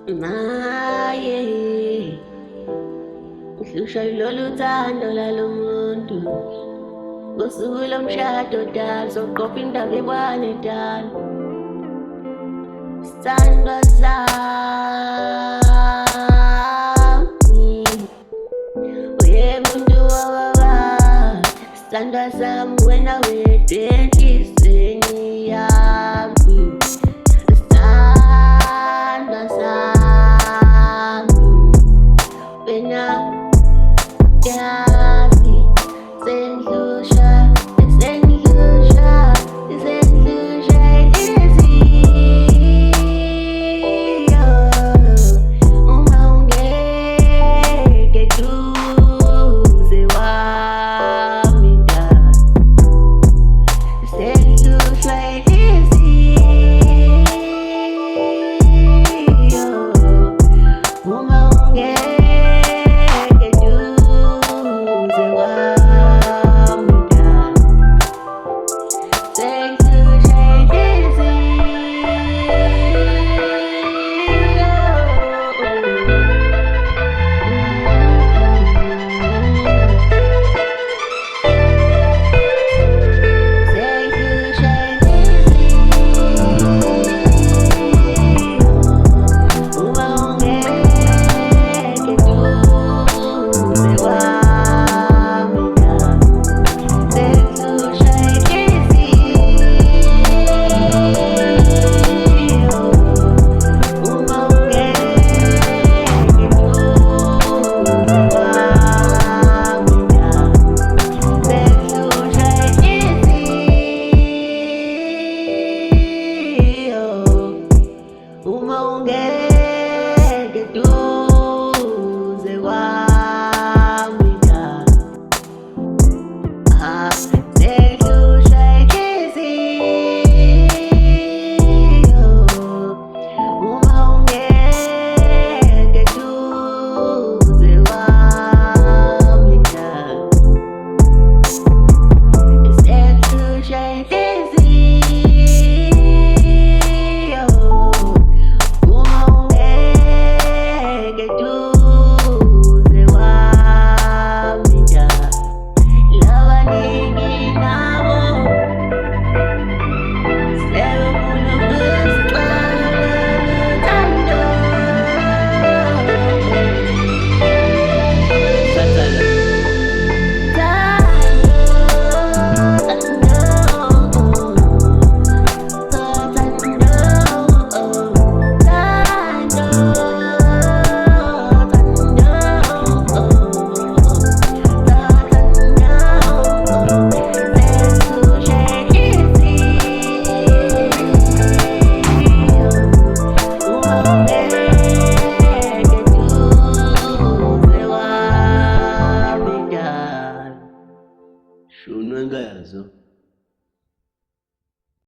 Naye ngihluswa yilolu thando lalo muntu ngosuku lomshado dala soqopha indaba ebwane dala sithandwa sami uye muntu wababa sithandwa sami wena wedwa enhlizweni yami sithandwa sami wena yazi sengihluswa ihlizyo uma ungeke duze wami dala sengihluswa ihlizyo uma ungeke duze wami dala sengihluswa ihlizyo uma ungeke duze wami dala sengihluswa ihlizyo uma ungeke duze wami dala sengihluswa ihlizyo uma ungeke duze wami dala labaningi nabo sebefuna ukusixaka lolu thando. Shunwe ngazo